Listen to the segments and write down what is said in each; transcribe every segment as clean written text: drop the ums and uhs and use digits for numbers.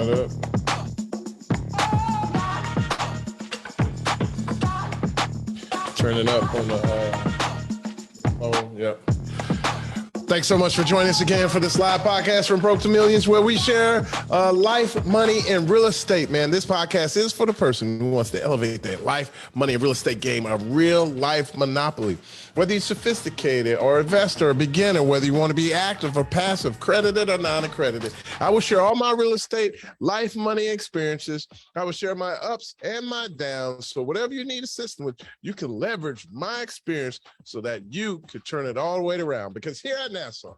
that up. Turn it up on the phone. Yep. Thanks so much for joining us again for this live podcast from Broke to Millions, where we share life, money, and real estate, man. This podcast is for the person who wants to elevate their life, money, and real estate game, a real life monopoly. Whether you're sophisticated or investor or beginner, whether you want to be active or passive, accredited or non-accredited, I will share all my real estate, life, money experiences. I will share my ups and my downs. So whatever you need assistance with, you can leverage my experience so that you could turn it all the way around. Because here at Nassau,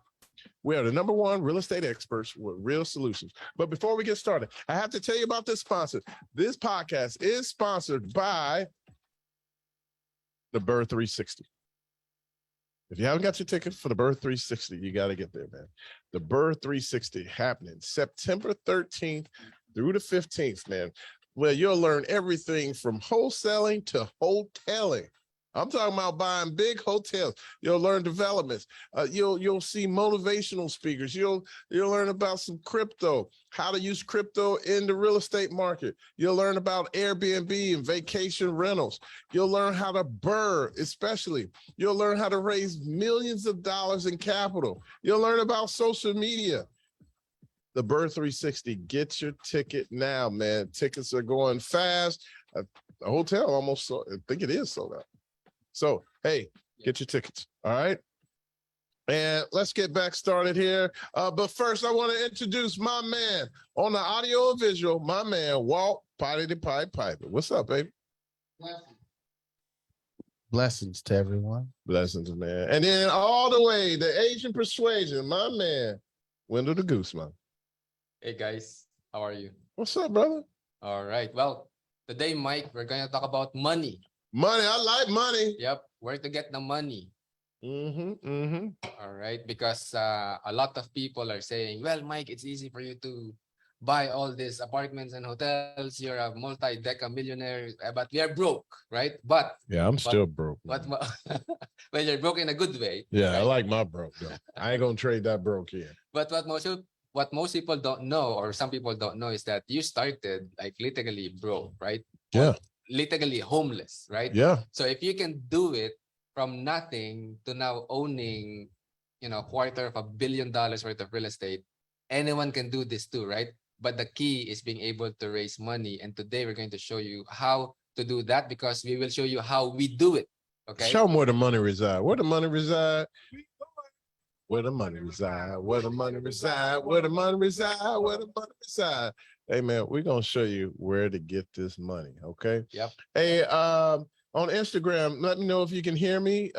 we are the #1 real estate experts with real solutions. But before we get started, I have to tell you about this sponsor. This podcast is sponsored by the Burr 360. If you haven't got your ticket for the Burr 360, you got to get there, man. The Burr 360 happening September 13th through the 15th, man. Well, you'll learn everything from wholesaling to hoteling. I'm talking about buying big hotels. You'll learn developments. You'll see motivational speakers. You'll learn about some crypto, how to use crypto in the real estate market. You'll learn about Airbnb and vacation rentals. You'll learn how to burr, especially. You'll learn how to raise millions of dollars in capital. You'll learn about social media. The Burr 360, get your ticket now, man. Tickets are going fast. The hotel almost sold, I think it is sold out. So, hey, get your tickets, all right? And let's get back started here. But first, I want to introduce my man on the audio and visual, my man, Walt Potty the Pipe Piper. What's up, baby? Blessings to everyone. Blessings, man. And then all the way, the Asian persuasion, my man, Wendell the Goose, man. Hey guys, how are you? What's up, brother? All right. Well, today, Mike, we're going to talk about money. Money, I like money. Yep, where to get the money. All right, because a lot of people are saying, well, Mike, it's easy for you to buy all these apartments and hotels. You're a multi-deca millionaire, but we are broke, right? But yeah, I'm still broke. But well, you're broke in a good way. Yeah, right? I like my broke though. I ain't gonna trade that broke here. But what most people don't know, or some people don't know, is that you started like literally broke, right? Yeah. Literally homeless, right? Yeah. So if you can do it from nothing to now owning, $250 million worth of real estate, anyone can do this too, right? But the key is being able to raise money. And today we're going to show you how to do that, because we will show you how we do it. Okay. Show them where the money reside. Where the money reside? Where the money reside? Where the money reside? Where the money reside? Where the money reside? Hey man, we're gonna show you where to get this money. Okay. Yep. Hey, on Instagram, let me know if you can hear me.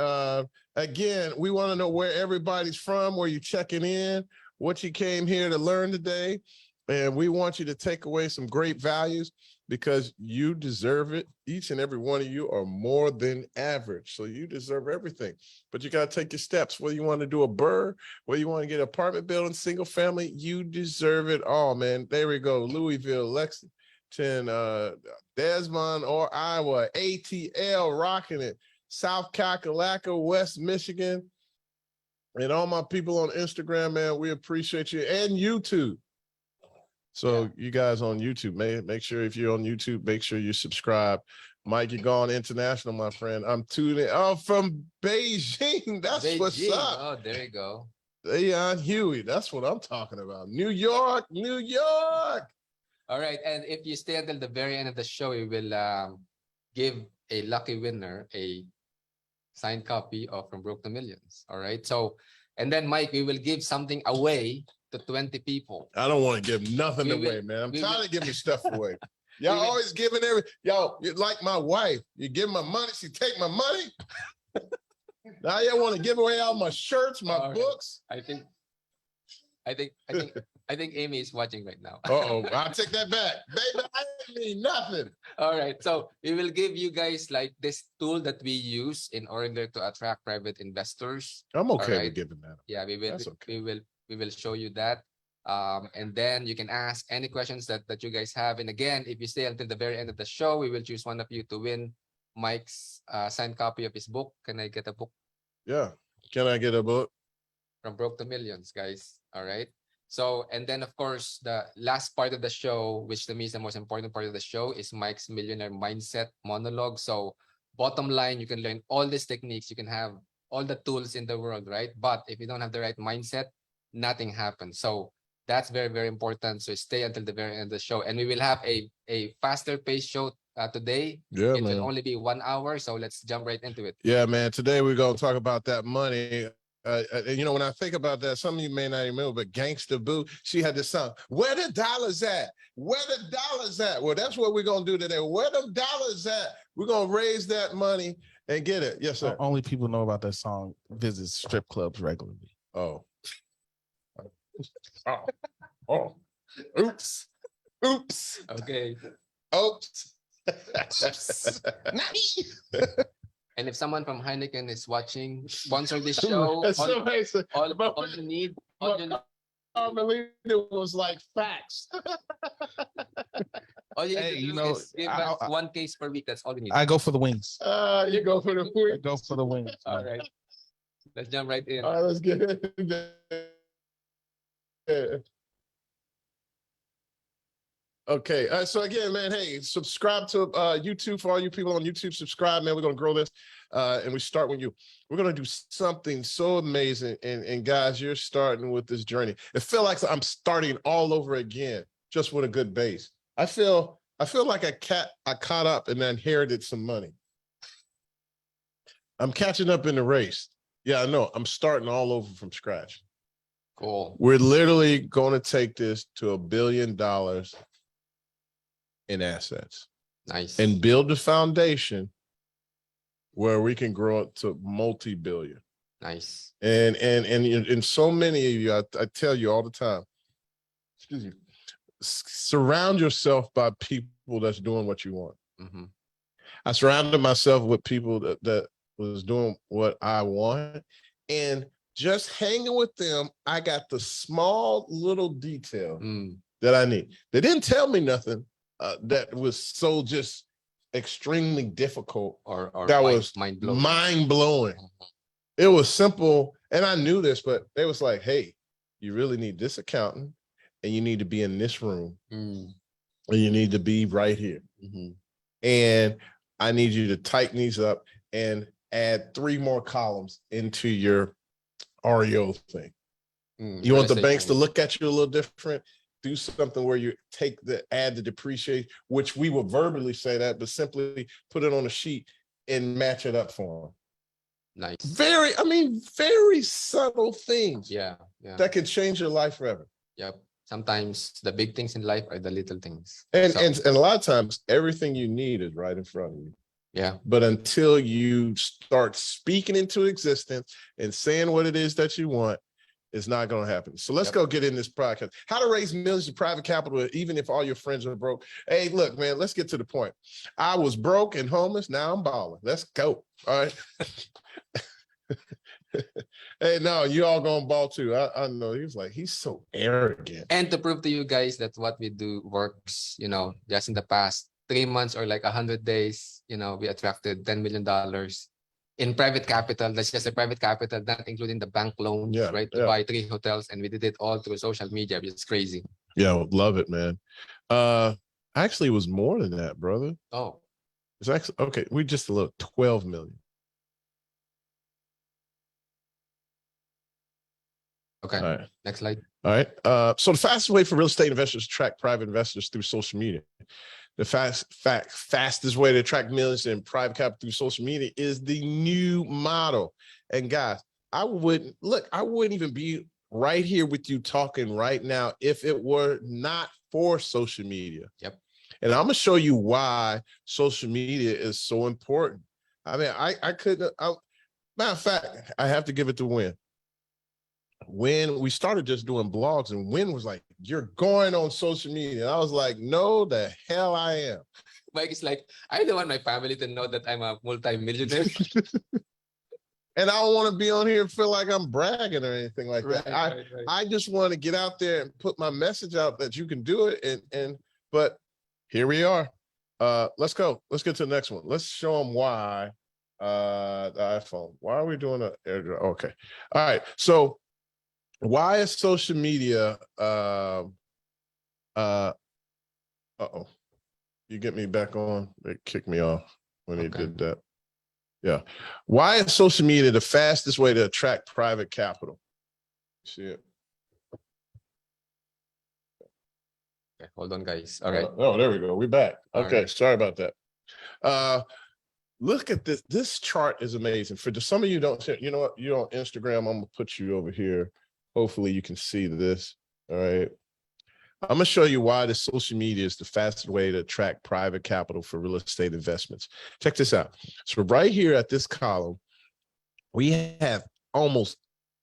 Again, we want to know where everybody's from, where you checking in, what you came here to learn today. And we want you to take away some great values, because you deserve it. Each and every one of you are more than average. So you deserve everything, but you got to take your steps. Whether you want to do a burr, whether you want to get an apartment building, single family, you deserve it all, man. There we go. Louisville, Lexington, Desmond or Iowa, ATL rocking it. South Kakalaka, West Michigan, and all my people on Instagram, man, we appreciate you, and YouTube. So you guys on YouTube, make sure if you're on YouTube, make sure you subscribe. Mike, you're going international, my friend. I'm tuning from Beijing. That's Beijing. What's up. Oh, there you go. Leon Huey. That's what I'm talking about. New York, New York. All right. And if you stay until the very end of the show, we will give a lucky winner a signed copy of From Broke to Millions. All right. So, and then Mike, we will give something away to 20 people. I don't want to give nothing away, man. I'm tired of giving stuff away. Y'all always giving y'all, you're like my wife. You give my money, she take my money. Now y'all want to give away all my shirts, my books. I think Amy is watching right now. Uh-oh, I'll take that back. Baby, I ain't mean nothing. All right. So we will give you guys like this tool that we use in order to attract private investors. I'm okay right? with giving that. Yeah, we will. That's okay. We will show you that. And then you can ask any questions that you guys have. And again, if you stay until the very end of the show, we will choose one of you to win Mike's signed copy of his book. Can I get a book? Yeah. Can I get a book? From Broke to Millions, guys. All right. So, and then of course, the last part of the show, which to me is the most important part of the show, is Mike's millionaire mindset monologue. So bottom line, you can learn all these techniques, you can have all the tools in the world, right? But if you don't have the right mindset, nothing happens. So that's very, very important. So stay until the very end of the show. And we will have a faster paced show today. Yeah, It man. will only be 1 hour. So let's jump right into it. Yeah, man. Today we're going to talk about that money. You know, when I think about that, some of you may not even remember, but Gangsta Boo, she had this song, "Where the dollars at? Where the dollars at?" Well, that's what we're going to do today. Where the dollars at? We're going to raise that money and get it. Yes, sir. Only people know about that song visit strip clubs regularly. Oh. Oh. Oh. Oops. Oops. Okay. Oops. And if someone from Heineken is watching, sponsor this show. Somebody said, All you need, all you need, I believe it was like facts. all you need Hey, to you do know, is give us one case per week. That's all you need. I go for the wings. You go for the I quick. go for the wings. All right. Let's jump right in. All right, let's get it. Okay, so again, man, hey, subscribe to YouTube. For all you people on YouTube, subscribe, man. We're gonna grow this, and we start with you. We're gonna do something so amazing, and guys, you're starting with this journey. It felt like I'm starting all over again, just with a good base. I feel like I caught up and inherited some money. I'm catching up in the race. Yeah, I know. I'm starting all over from scratch. Cool. We're literally going to take this to $1 billion in assets. Nice. And build the foundation where we can grow it to multi-billion. Nice. And so many of you, I tell you all the time, excuse me, surround yourself by people that's doing what you want. Mm-hmm. I surrounded myself with people that was doing what I want, and just hanging with them, I got the small little detail that I need. They didn't tell me nothing that was so just extremely difficult or that was mind-blowing. It was simple, and I knew this, but they was like, "Hey, you really need this accountant, and you need to be in this room, and you need to be right here, and I need you to tighten these up and add 3 more columns into your REO thing. You want the banks to look at you a little different. Do something where you add the depreciation, which we will verbally say that, but simply put it on a sheet and match it up for them." Nice. Very subtle things. Yeah. That can change your life forever. Yep. Sometimes the big things in life are the little things. And a lot of times everything you need is right in front of you. Yeah. But until you start speaking into existence and saying what it is that you want, it's not going to happen. So let's go get in this podcast. How to raise millions of private capital, even if all your friends are broke. Hey, look, man, let's get to the point. I was broke and homeless. Now I'm balling. Let's go. All right. Hey, no, you all going to ball too. I know. He was like, he's so arrogant. And to prove to you guys that what we do works, just in the past 3 months or like 100 days, we attracted $10 million in private capital. That's just a private capital, not including the bank loans, right? To buy 3 hotels. And we did it all through social media, which is crazy. Yeah, love it, man. Actually, it was more than that, brother. Oh. It's actually, okay, we just a little 12 million. Okay, all right. Next slide. All right. So the fastest way for real estate investors to attract private investors through social media. The fastest way to attract millions in private capital through social media is the new model. And guys, I wouldn't even be right here with you talking right now if it were not for social media. Yep. And I'm gonna show you why social media is so important. I mean, I couldn't. Matter of fact, I have to give it to Win. When we started just doing blogs, and Win was like, "You're going on social media." And I was like, "No, the hell I am." Mike is like, "I don't want my family to know that I'm a multi-millionaire." And I don't want to be on here and feel like I'm bragging or anything like that. Right. I just want to get out there and put my message out that you can do it. But here we are. Let's go. Let's get to the next one. Let's show them why the iPhone. Why are we doing an AirDrop? Okay. All right. So Why is social media you get me back on? They kicked me off when they did that. Yeah. Why is social media the fastest way to attract private capital? See it? Okay, hold on, guys. All right. Oh, there we go. We're back. Okay, right. sorry about that. Look at this. This chart is amazing. For some of you don't see, you know what? You're on Instagram. I'm gonna put you over here. Hopefully you can see this. All right. I'm gonna show you why the social media is the fastest way to attract private capital for real estate investments. Check this out. So right here at this column, we have almost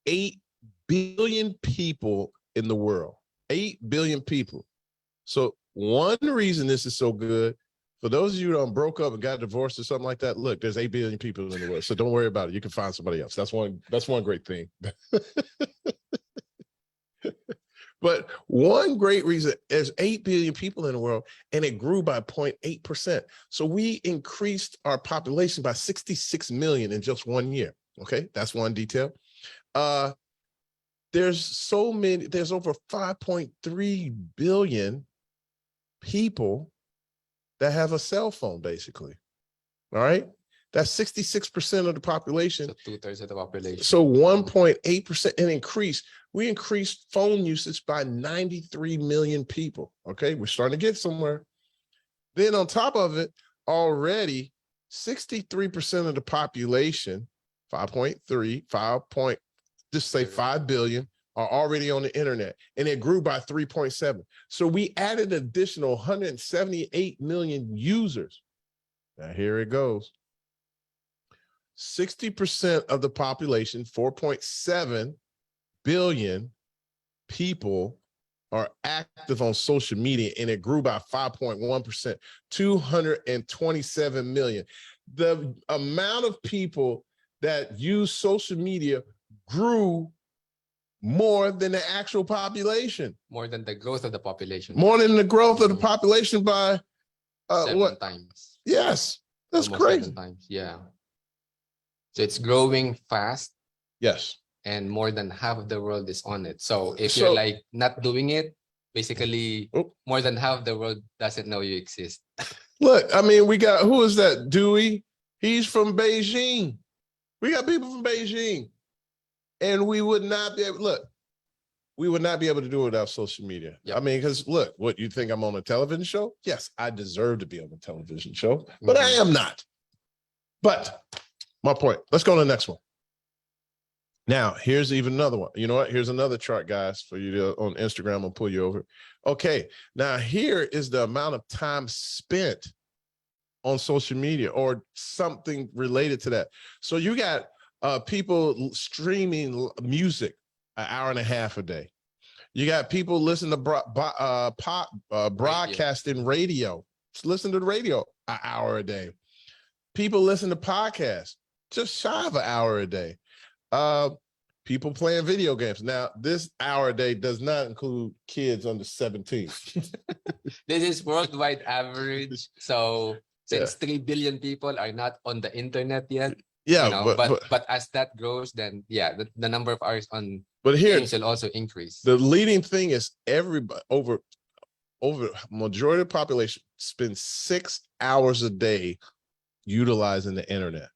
8 billion people in the world. 8 billion people. So one reason this is so good, for those of you who broke up and got divorced or something like that, look, there's 8 billion people in the world. So don't worry about it. You can find somebody else. That's one great thing. But one great reason, there's 8 billion people in the world, and it grew by 0.8%. So we increased our population by 66 million in just 1 year. Okay, that's one detail. There's over 5.3 billion people that have a cell phone, basically. All right, that's 66% of the population. So 2/3 of the population. So 1.8% an increase. We increased phone usage by 93 million people. Okay, we're starting to get somewhere. Then on top of it, already 63% of the population, 5.3, just say 5 billion, are already on the internet, and it grew by 3.7. So we added an additional 178 million users. Now here it goes. 60% of the population, 4.7 billion people, are active on social media, and it grew by 5.1%, 227 million. The amount of people that use social media grew more than the actual population. More than the growth of the population. More than the growth of the population by 7 times. Yes, that's almost crazy. 7 times. Yeah. So it's growing fast. Yes. And more than half of the world is on it. So if you're like not doing it, basically more than half the world doesn't know you exist. Look, I mean, we got, who is that? Dewey. He's from Beijing. We got people from Beijing. And we would not be able, look, we would not be able to do it without social media. Yep. I mean, because look, what, you think I'm on a television show? Yes, I deserve to be on a television show, but I am not. But my point, let's go to the next one. Now, here's even another one. You know what? Here's another chart, guys, for you to, on Instagram, I'll pull you over. Okay, now here is the amount of time spent on social media or something related to that. So you got people streaming music an hour and a half a day. You got people listening to broadcasting radio. Just listen to the radio an hour a day. People listen to podcasts just shy of an hour a day. People playing video games. Now, this hour a day does not include kids under 17. This is worldwide average. So since 3 billion people are not on the internet yet, yeah, you know, but as that grows, then yeah, the number of hours on games will also increase. The leading thing is everybody over majority of the population spends 6 hours a day utilizing the internet.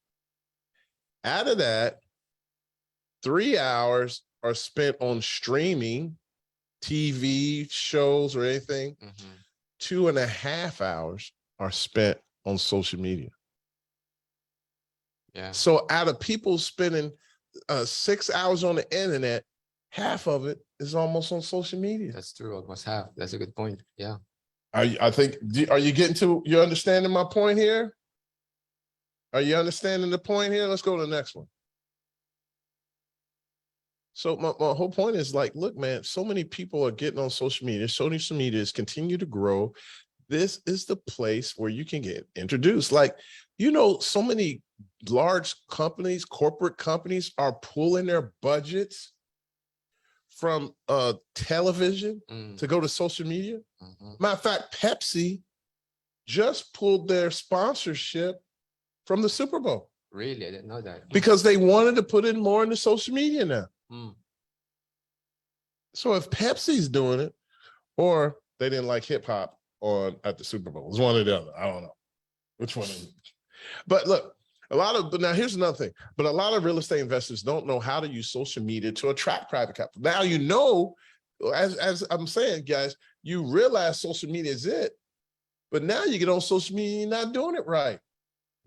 Out of that, 3 hours are spent on streaming, TV shows or anything. 2.5 hours are spent on social media. Yeah. So out of people spending 6 hours on the internet, half of it is almost on social media. That's true. Almost half. That's a good point. Yeah. Are you getting to, you're understanding my point here? Are you understanding the point here? Let's go to the next one. So my whole point is like, look, man, so many people are getting on social media. Social media is continue to grow. This is the place where you can get introduced. Like, you know, so many large companies, corporate companies are pulling their budgets from television to go to social media. Matter of fact, Pepsi just pulled their sponsorship from the Super Bowl. Really? I didn't know that. Because they wanted to put in more into social media now. So if Pepsi's doing it, or they didn't like hip hop at the Super Bowl, it's one or the other. I don't know which one. But look, but now here's another thing. But a lot of real estate investors don't know how to use social media to attract private capital. Now you know, as I'm saying, guys, you realize social media is it, but now you get on social media, you're not doing it right.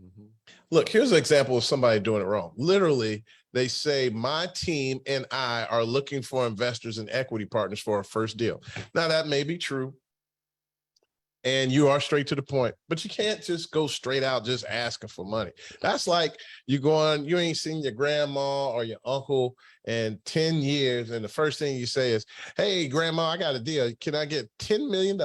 Mm-hmm. Look, here's an example of somebody doing it wrong. Literally, they say, my team and I are looking for investors and equity partners for our first deal. Now, that may be true. And you are straight to the point, but you can't just go straight out just asking for money. That's like you ain't seen your grandma or your uncle in 10 years. And the first thing you say is, hey, grandma, I got a deal. Can I get $10 million?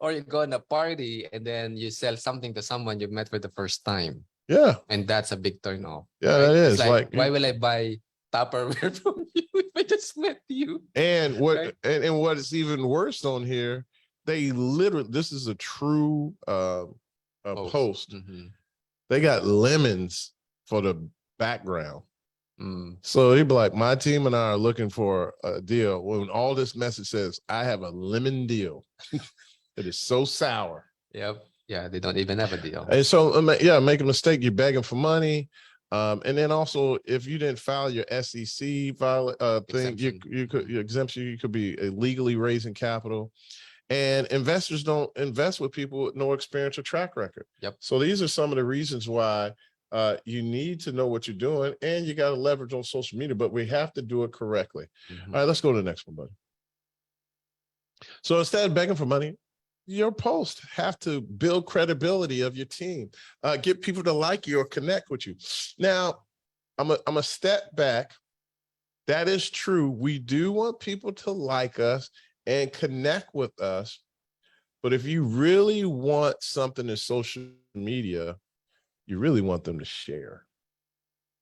Or you go on a party and then you sell something to someone you met for the first time. Yeah. And that's a big turn off. Yeah, right? That is. It's like why will I buy Tupperware from you if I just met you? And what and what is even worse on here, they literally, this is a true post. Mm-hmm. They got lemons for the background. So they'd be like, my team and I are looking for a deal. When all this message says, I have a lemon deal. It is so sour. Yep. Yeah, they don't even have a deal. And so, make a mistake. You're begging for money. And then also, if you didn't file your SEC thing, your exemption, you could be illegally raising capital. And investors don't invest with people with no experience or track record. Yep. So these are some of the reasons why you need to know what you're doing, and you got to leverage on social media, but we have to do it correctly. Mm-hmm. All right, let's go to the next one, buddy. So instead of begging for money, your posts have to build credibility of your team, get people to like you or connect with you. Now, I'm a step back. That is true. We do want people to like us and connect with us. But if you really want something in social media, you really want them to share.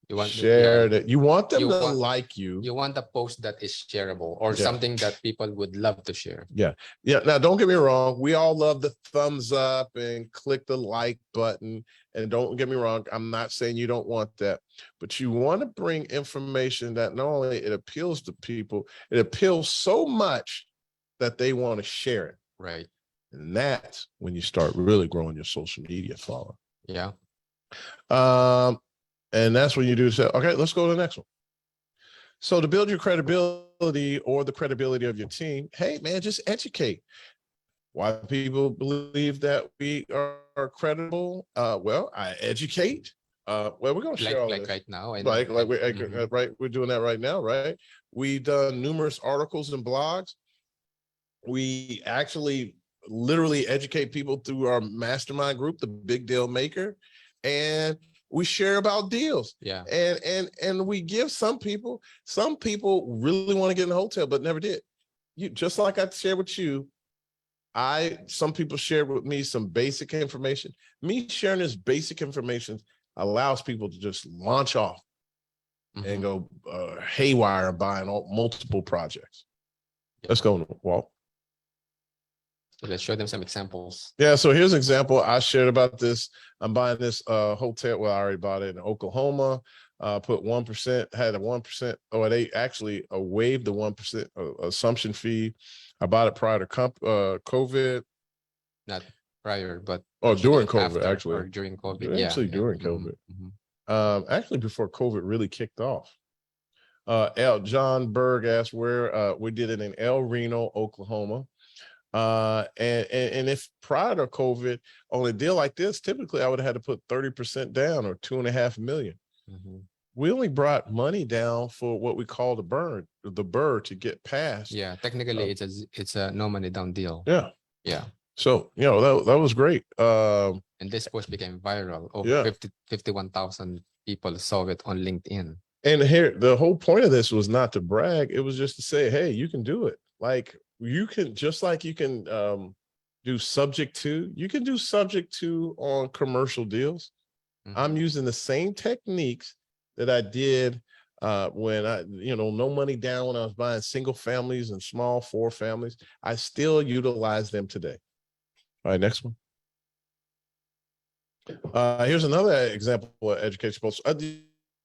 You want that. You want them to like you. You want a post that is shareable or something that people would love to share. Yeah. Now, don't get me wrong. We all love the thumbs up and click the like button. And don't get me wrong. I'm not saying you don't want that, but you want to bring information that not only it appeals to people, it appeals so much that they want to share it. Right. And that's when you start really growing your social media following. Yeah. And that's when you do say, okay, let's go to the next one. So to build your credibility or the credibility of your team, hey, man, just educate. Why people believe that we are credible? Well, I educate. Well, we're going to share all this. Right now. We're doing that right now, right? We've done numerous articles and blogs. We actually literally educate people through our mastermind group, the Big Deal Maker. And we share about deals. Yeah. And we give some people really want to get in a hotel, but never did. You just like I shared with you, some people shared with me some basic information. Me sharing this basic information allows people to just launch off and go haywire buying multiple projects. Yeah. Let's go, Walt. Let's show them some examples. Yeah, so here's an example. I shared about this. I'm buying this hotel. Well, I already bought it in Oklahoma. Put 1%, had a 1%. Oh, they actually waived the 1% assumption fee. I bought it prior to COVID. Not prior, but during COVID, actually. Or during COVID. Actually, during COVID. Actually, before COVID really kicked off. John Berg asked where we did it in El Reno, Oklahoma. And if prior to COVID on a deal like this, typically I would have had to put 30% down or $2.5 million. We only brought money down for what we call the burr to get past. Yeah, technically it's a no money down deal. Yeah. Yeah. So, that was great. And this post became viral. Over 51,000 people saw it on LinkedIn. And here, the whole point of this was not to brag. It was just to say, hey, you can do it. Like, you can, just like you can do subject to, you can do subject to on commercial deals. I'm using the same techniques that I did when I, no money down when I was buying single families and small 4 families. I still utilize them today. All right, next one. Here's another example of education post.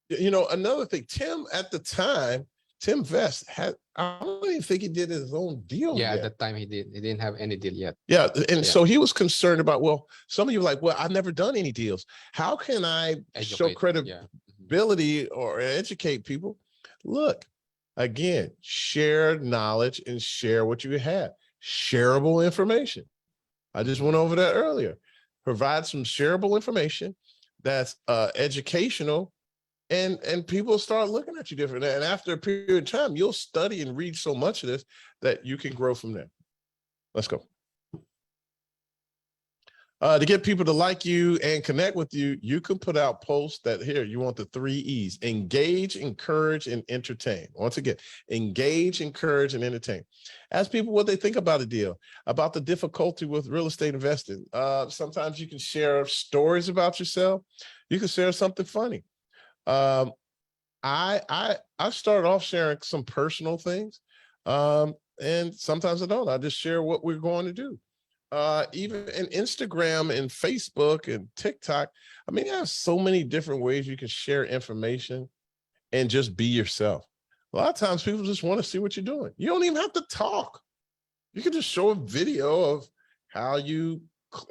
Another thing, Tim at the time Tim Vest had, I don't even think he did his own deal Yeah, yet. at that time he didn't have any deal yet. Yeah. And Yeah. so he was concerned about, well, some of you are like, well, I've never done any deals. How can I show Educate, credibility or educate people? Look, again, share knowledge and share what you have. Shareable information. I just went over that earlier. Provide some shareable information that's educational, and people start looking at you different. And after a period of time, you'll study and read so much of this that you can grow from there. Let's go. To get people to like you and connect with you, you can put out posts that here, you want the 3 E's: engage, encourage, and entertain. Once again, engage, encourage, and entertain. Ask people what they think about a deal, about the difficulty with real estate investing. Sometimes you can share stories about yourself. You can share something funny. I started off sharing some personal things. And sometimes I don't. I just share what we're going to do. Even in Instagram and Facebook and TikTok, I mean, there's so many different ways you can share information and just be yourself. A lot of times people just want to see what you're doing. You don't even have to talk. You can just show a video of how you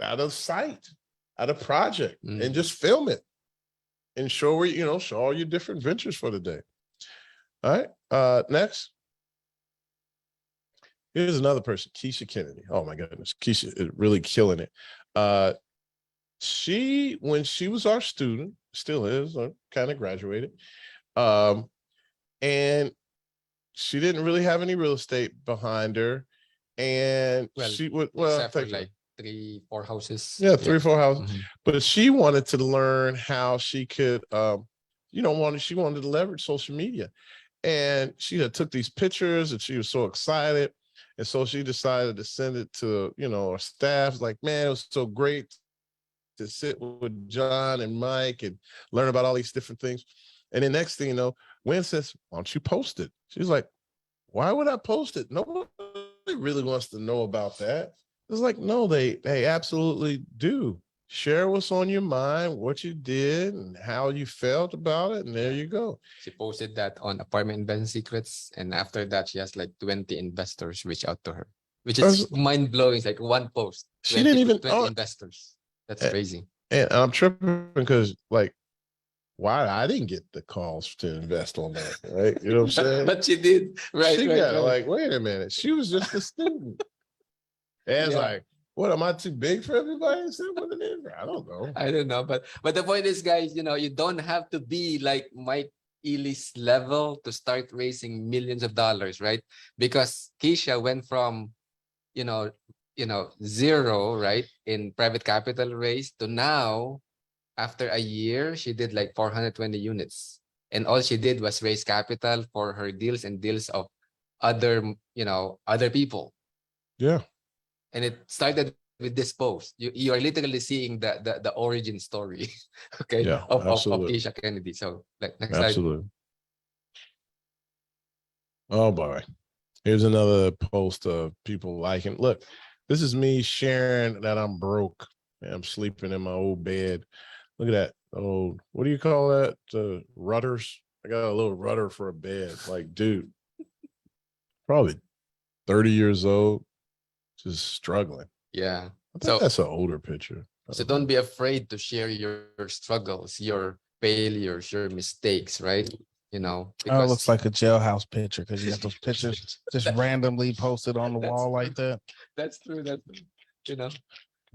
out of site, out of project, and just film it and show where, show all your different ventures for the day. All right. Next. Here's another person, Keisha Kennedy. Oh my goodness, Keisha is really killing it. When she was our student, still is, or kind of graduated, and she didn't really have any real estate behind her, and she would except for like 3-4 houses. Yeah, 3-4 houses. But she wanted to learn how she could, she wanted to leverage social media, and she had took these pictures, and she was so excited. And so she decided to send it to, our staff. Like, man, it was so great to sit with John and Mike and learn about all these different things. And the next thing you know, Wynn says, why don't you post it? She's like, why would I post it? Nobody really wants to know about that. It's like, no, they absolutely do. Share what's on your mind, what you did, and how you felt about it, and there you go. She posted that on Apartment Investment Secrets, and after that, she has like 20 investors reach out to her, which is mind-blowing. It's like one post. She didn't even 20 investors. That's crazy. And I'm tripping because, like, why I didn't get the calls to invest on that, right? You know what I'm saying? But she did, right? She got like, wait a minute, she was just a student. And it's like, what, am I too big for everybody? Is that what it is? I don't know. I don't know. But the point is, guys, you don't have to be like Mike Ely's level to start raising millions of dollars, right? Because Keisha went from, zero, right, in private capital raise to now, after a year, she did like 420 units. And all she did was raise capital for her deals and deals of other people. Yeah. And it started with this post. You are literally seeing the origin story, okay, of Keisha Kennedy. So next slide. Absolutely. Oh boy. Here's another post of people liking. Look, this is me sharing that I'm broke and I'm sleeping in my old bed. Look at that old, what do you call that? Rudders. I got a little rudder for a bed. Like, dude, probably 30 years old. Just struggling. Yeah. So that's an older picture. So don't be afraid to share your struggles, your failures, your mistakes, right? Because it looks like a jailhouse picture because you got those pictures just randomly posted on the wall like that. That's true. That's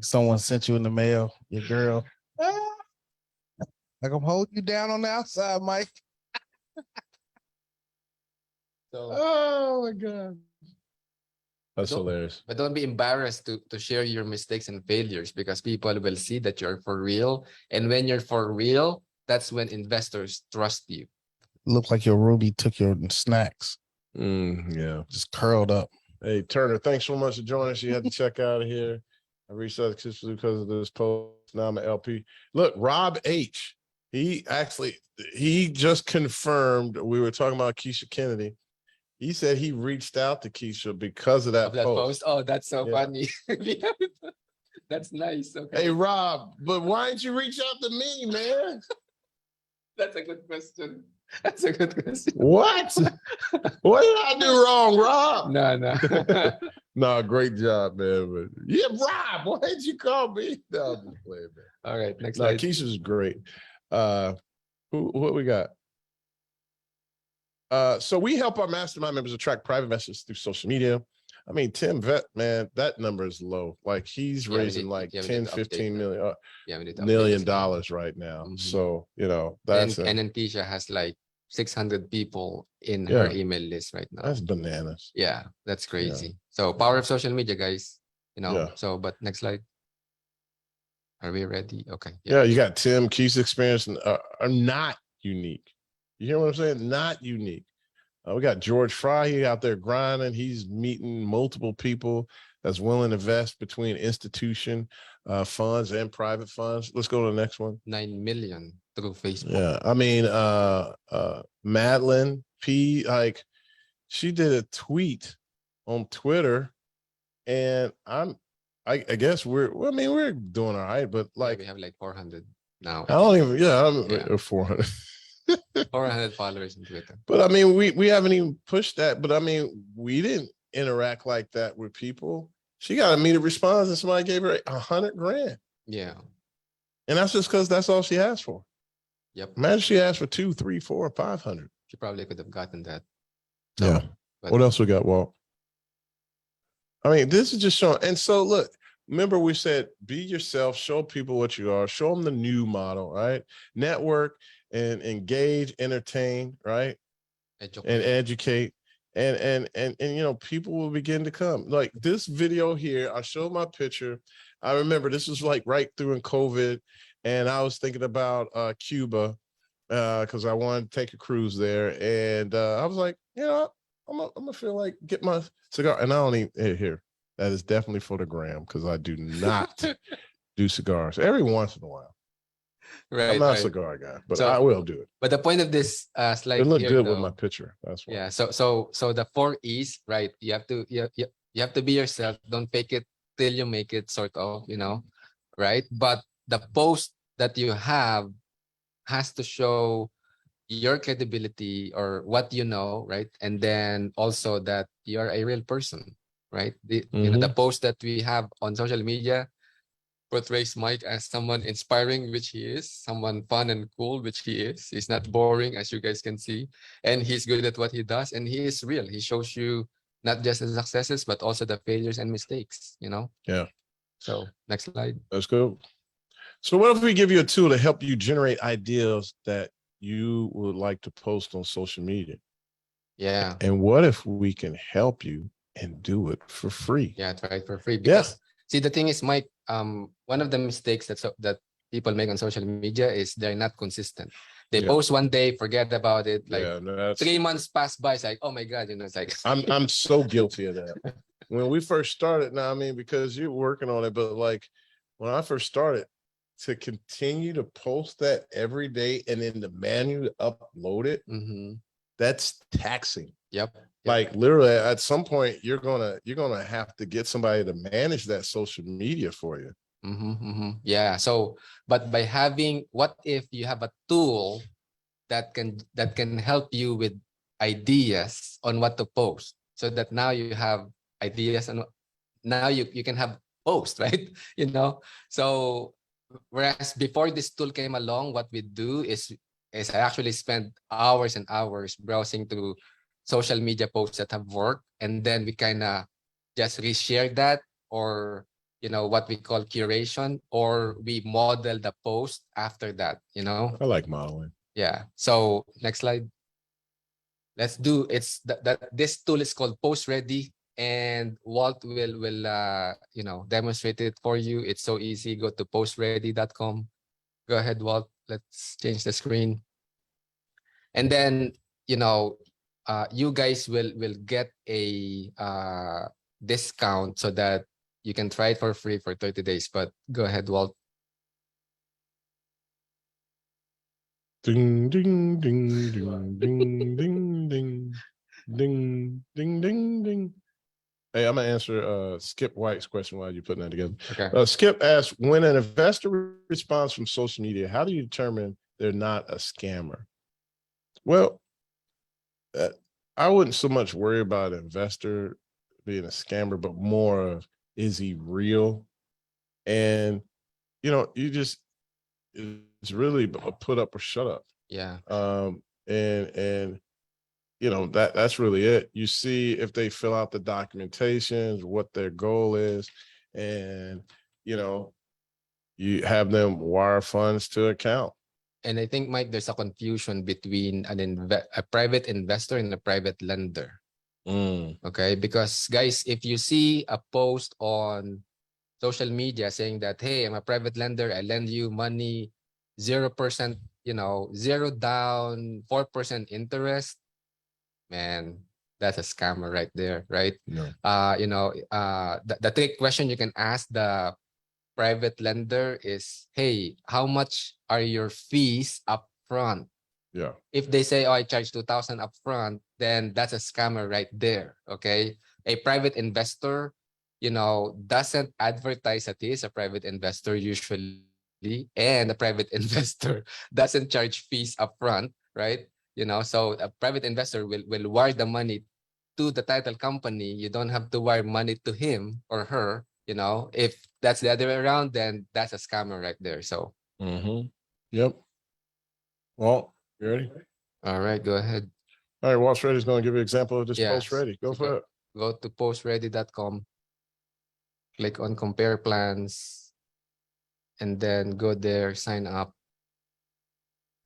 someone sent you in the mail, your girl. Like, I'm holding you down on the outside, Mike. Oh my God. That's hilarious. But don't be embarrassed to share your mistakes and failures, because people will see that you're for real. And when you're for real, that's when investors trust you. Look like your Ruby took your snacks. Yeah. Just curled up. Hey, Turner, thanks so much for joining us. You had to check out of here. I reached out to because of this post. Now I'm an LP. Look, Rob H. He just confirmed. We were talking about Keisha Kennedy. He said he reached out to Keisha because of that post. Oh, that's so funny. That's nice. Okay. Hey, Rob, but why didn't you reach out to me, man? That's a good question. That's a good question. What? What did I do wrong, Rob? No. No, great job, man. But yeah, Rob, why did you call me? No, I'm just playing, man. All right, next No, slide. Keisha's great. What we got? So we help our mastermind members attract private investors through social media. I mean, Tim Vet, man, that number is low. Like he's raising like 10, 15 million, million dollars right now. So, you know, that's and then Keisha has like 600 people in Yeah. her email list right now. that's bananas. Yeah, that's crazy. So power of social media, guys. You know, Yeah. so but next slide. Are we ready? Okay. Yeah, you got Tim, Keith's experience are not unique. You hear what I'm saying? Not unique. We got George Fry, he out there grinding. He's meeting multiple people that's willing to invest between institution funds and private funds. Let's go to the next one. 9 million through Facebook. Yeah, I mean, Madeline P, like she did a tweet on Twitter, and I guess we're doing all right, but like we have like 400 now. I don't even, I'm 400. 400 followers on Twitter. But I mean, we haven't even pushed that. But I mean, we didn't interact like that with people. She got immediate response, and somebody gave her $100,000. Yeah. And that's just because that's all she asked for. Yep. Imagine she asked for 2, 3, 4, 500. She probably could have gotten that. Yeah. But What else we got, Walt? I mean, this is just showing. And so look, remember we said, be yourself, show people what you are, show them the new model, right? Network and engage, entertain, right? educate. And educate. And you know, people will begin to come. Like this video here, I showed my picture. I remember this was like right through in COVID, and I was thinking about Cuba because I wanted to take a cruise there, and I was like, you know, I'm gonna feel like get my cigar, and I don't even here. That is definitely for the gram because I do not do cigars every once in a while. Right. I'm not a cigar guy, but So- I will do it. But the point of this slide It looked here, good with though, my picture. That's why. yeah. So the 4 E's, right? You have to be yourself. Don't fake it till you make it, sort of, you know, right? But the post that you have has to show your credibility or what you know, right? And then also that you're a real person, right? You know, the post that we have on social media portrays Mike as someone inspiring, which he is, someone fun and cool, which he is. He's not boring, as you guys can see, and he's good at what he does, and he is real. He shows you not just the successes, but also the failures and mistakes, you know? Yeah. So next slide. That's good. So what if we give you a tool to help you generate ideas that you would like to post on social media? Yeah. And what if we can help you and do it for free? Yeah, try it for free. Because see, the thing is, Mike, one of the mistakes that people make on social media is they're not consistent. They post one day, forget about it. Like 3 months pass by, it's like, oh my God, you know, it's like I'm so guilty of that. When we first started, now I mean, because you're working on it, but like when I first started, to continue to post that every day and then to manually upload it, that's taxing. Yep. Like literally at some point you're gonna have to get somebody to manage that social media for you. Yeah. So, but by having, what if you have a tool that can help you with ideas on what to post, so that now you have ideas and now you can have post, right? You know, so whereas before this tool came along, what we do is I actually spend hours and hours browsing through social media posts that have worked, and then we kind of just reshare that, or you know what we call curation, or we model the post after that, you know. I like modeling. Yeah. So next slide. Let's do this tool is called Post Ready, and Walt will you know, demonstrate it for you. It's so easy. Go to postready.com. Go ahead, Walt. Let's change the screen. And then, you know, you guys will get a discount so that you can try it for free for 30 days. But go ahead, Walt. Ding ding ding ding ding ding ding ding ding ding ding. Hey, I'm gonna answer Skip White's question while you're putting that together. Okay. Skip asked, when an investor responds from social media, how do you determine they're not a scammer? Well, uh, I wouldn't so much worry about investor being a scammer, but more of, is he real? And you just, it's really a put up or shut up. Yeah. And that's really it. You see if they fill out the documentations, what their goal is, and you have them wire funds to account. And I think, Mike, there's a confusion between a private investor and a private lender. Okay, because guys, if you see a post on social media saying that, hey, I'm a private lender, I lend you money, 0%, zero down, 4% interest, man, that's a scammer right there, right? No. The trick question you can ask the private lender is, hey, how much are your fees up front? Yeah. If they say, oh, I charge 2,000 up front, then that's a scammer right there. Okay. A private investor, doesn't advertise that he is a private investor usually, and a private investor doesn't charge fees up front, right? So a private investor will wire the money to the title company. You don't have to wire money to him or her. If that's the other way around, then that's a scammer right there. So, Yep. Well, you ready? all right, go ahead. All right, Walt's Ready is going to give you an example of this Yeah, post ready. Go so for it. Go to postready.com, click on compare plans, and then go there, sign up.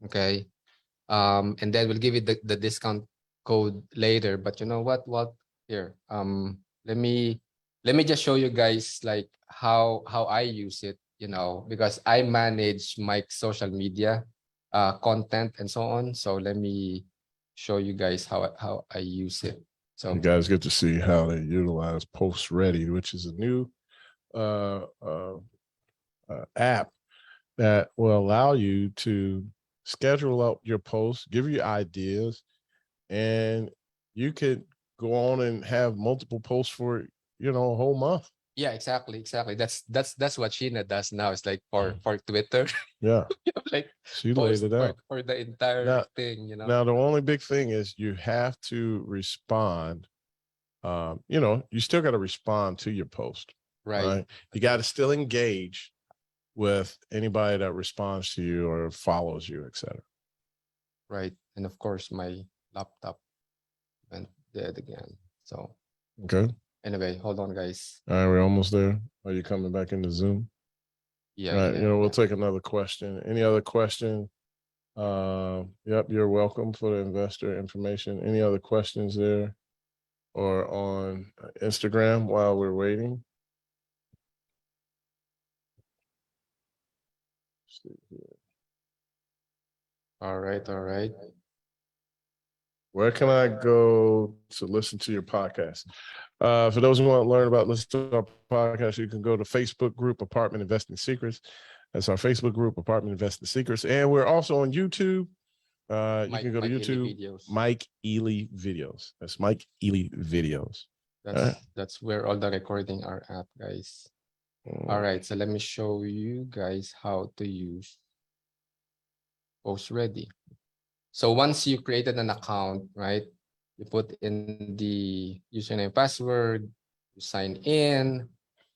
Okay. And then we'll give you the discount code later. But you know what? Here? Let me just show you guys like how I use it, because I manage my social media content and so on. So let me show you guys how I use it. So You guys get to see how they utilize Post Ready, which is a new app that will allow you to schedule out your posts, give you ideas, and you could go on and have multiple posts for a whole month. yeah, exactly. That's what Sheena does now. It's like for Twitter. Yeah, Like she laid it out for the entire thing. Now the only big thing is you have to respond. You still got to respond to your post, Right. You got to still engage with anybody that responds to you or follows you, etc. Right. And of course, my laptop went dead again. So Okay. anyway, hold on, guys. All right, we're almost there. Are you coming back into Zoom? Yeah. All right. Yeah. We'll take another question. Any other question? Yep. You're welcome for the investor information. Any other questions there or on Instagram while we're waiting? Let's see here. All right. All right. Where can I go to listen to your podcast? For those who want to learn about listening to our podcast, you can go to Facebook group Apartment Investing Secrets. That's our Facebook group, Apartment Investing Secrets. And we're also on YouTube. You can go to YouTube, Mike Ely Videos. That's Mike Ely Videos. That's where all the recording are at, guys. All right. So let me show you guys how to use Post Ready. So once you created an account, right, you put in the username, password, you sign in,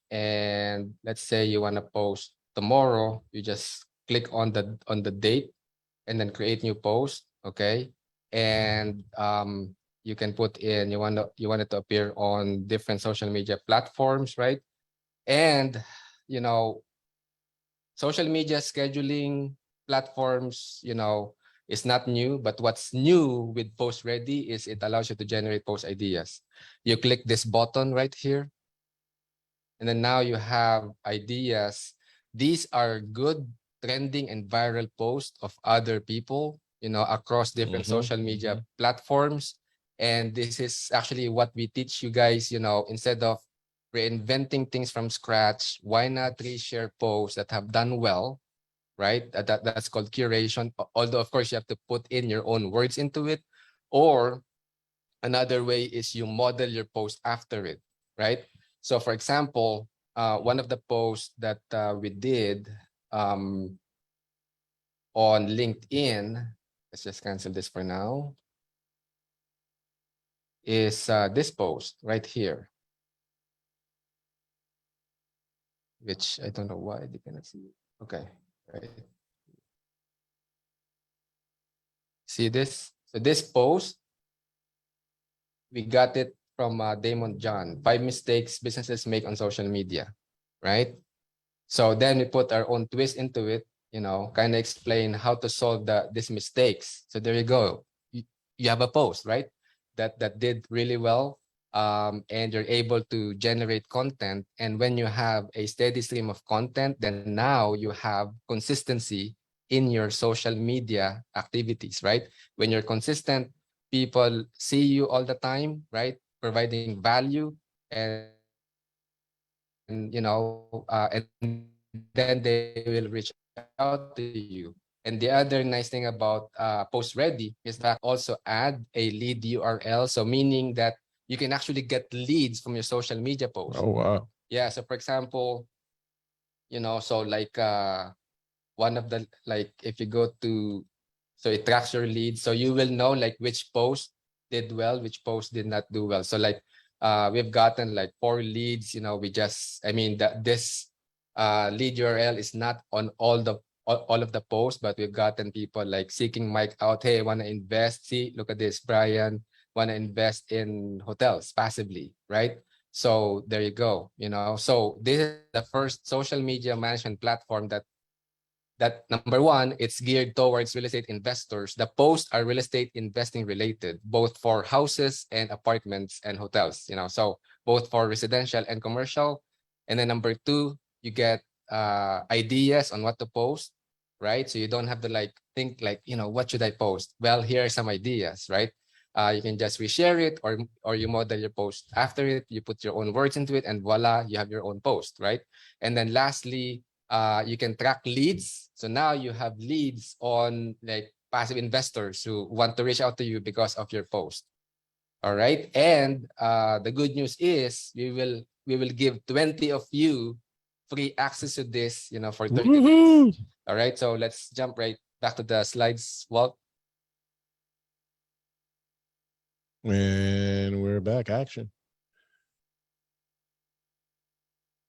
and let's say you want to post tomorrow, you just click on the date and then create new post, okay? And you can put in you want it to appear on different social media platforms, right? And social media scheduling platforms, is not new, but what's new with Post Ready is it allows you to generate post ideas. You click this button right here, and then now you have ideas. These are good trending and viral posts of other people, across different social media platforms. And this is actually what we teach you guys, instead of reinventing things from scratch, why not reshare posts that have done well, right? That's called curation. Although, of course, you have to put in your own words into it. Or another way is you model your post after it, right? So, for example, one of the posts that we did on LinkedIn, let's just cancel this for now, is this post right here, which I don't know why they cannot see it. Okay, right. See this? So this post, we got it from Damon John. 5 mistakes businesses make on social media, right? So then we put our own twist into it, you know, kind of explain how to solve these mistakes. So there you go. You have a post, right? That did really well. And you're able to generate content. And when you have a steady stream of content, then now you have consistency in your social media activities, right? When you're consistent, people see you all the time, right? Providing value, and and then they will reach out to you. And the other nice thing about Post Ready is that also add a lead URL, so meaning that you can actually get leads from your social media post. Oh, wow. Yeah, so for example, so like one of the, like, if you go to, so it tracks your leads, so you will know like which post did well, which post did not do well. So like we've gotten like 4 leads, we just, I mean, that this lead URL is not on all of the posts, but we've gotten people like seeking Mike out. Hey, I want to invest. See, look at this, Brian, want to invest in hotels passively, right? So there you go. So this is the first social media management platform that number one, it's geared towards real estate investors. The posts are real estate investing related, both for houses and apartments and hotels, so both for residential and commercial. And then number two, you get ideas on what to post, right? So you don't have to like think like, what should I post? Well, here are some ideas, right? You can just reshare it, or you model your post after it, you put your own words into it, and voila, you have your own post, right? And then lastly, you can track leads. So now you have leads on like passive investors who want to reach out to you because of your post. All right. And the good news is we will give 20 of you free access to this, for 30 days. All right. So let's jump right back to the slides, Walt. And we're back. Action.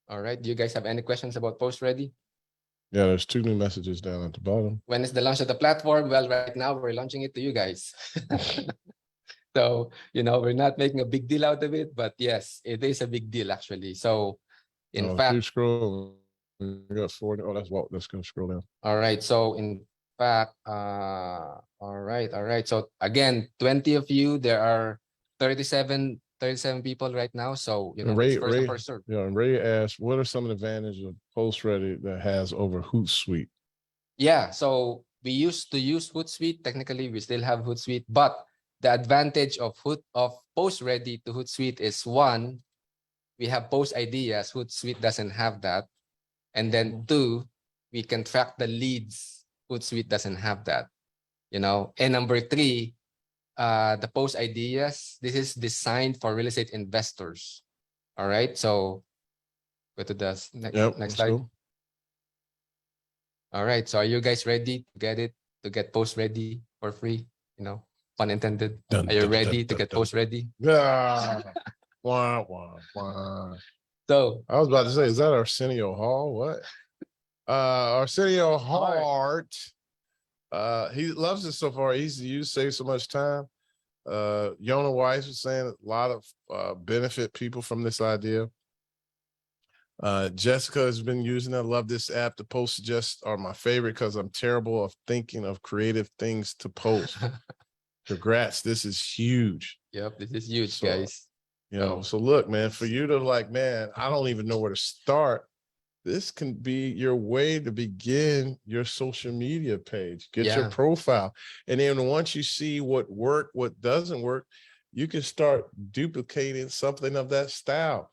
All right. Do you guys have any questions about Post Ready? Yeah, there's 2 new messages down at the bottom. When is the launch of the platform? Well, right now we're launching it to you guys. So, we're not making a big deal out of it, but yes, it is a big deal actually. So in fact, keep scrolling. We got 40. Oh, that's Walt. Let's go scroll down. All right. So in fact, all right. So again, 20 of you, there are 37 people right now. So, And Ray, first come, first serve. and Ray asked, what are some of the advantages of Post Ready that has over Hootsuite? Yeah. So we used to use Hootsuite. Technically, we still have Hootsuite, but the advantage of Post Ready to Hootsuite is, one, we have post ideas. Hootsuite doesn't have that. And then 2, we can track the leads. Hootsuite doesn't have that, And number 3, the post ideas, this is designed for real estate investors. All right. So go to the next slide. Go. All right. So are you guys ready to get it, to get Post Ready for free? Pun intended. Are you ready to get Post Ready? Yeah. Wah, wah, wah. So I was about to say, is that Arsenio Hall? What? Arsenio Hart. He loves it so far. Easy to use, saves so much time. Yona Weiss was saying a lot of benefit people from this idea. Jessica has been using it. I love this app. The post suggests are my favorite because I'm terrible of thinking of creative things to post. Congrats. This is huge. Yep, this is huge, guys. So look, man, for you to like, man, I don't even know where to start. This can be your way to begin your social media page. Get your profile. And then once you see what worked, what doesn't work, you can start duplicating something of that style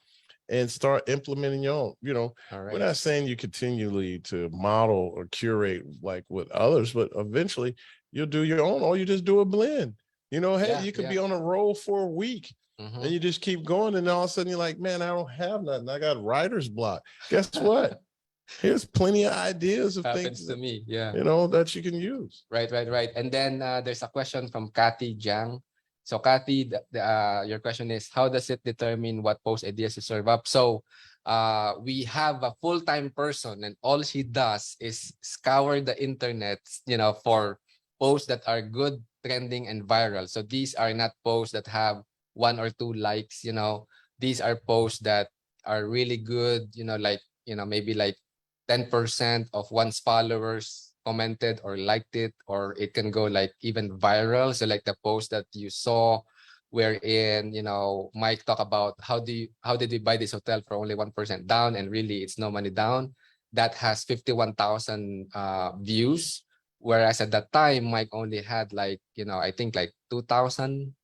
and start implementing your own. We're not saying you continually to model or curate like with others, but eventually you'll do your own, or you just do a blend. You could be on a roll for a week. And you just keep going, and all of a sudden you're like, man, I don't have nothing. I got writer's block. Guess what? Here's plenty of ideas of Happens things to me. Yeah. that you can use. Right. And then there's a question from Kathy Jiang. So Kathy, your question is, how does it determine what post ideas to serve up? So we have a full-time person, and all she does is scour the internet, for posts that are good, trending, and viral. So these are not posts that have 1 or 2 likes. These are posts that are really good. Maybe like 10% of one's followers commented or liked it, or it can go like even viral. So like the post that you saw wherein, Mike talk about how did we buy this hotel for only 1% down, and really it's no money down. That has 51,000 views. Whereas at that time, Mike only had like, I think like 2,000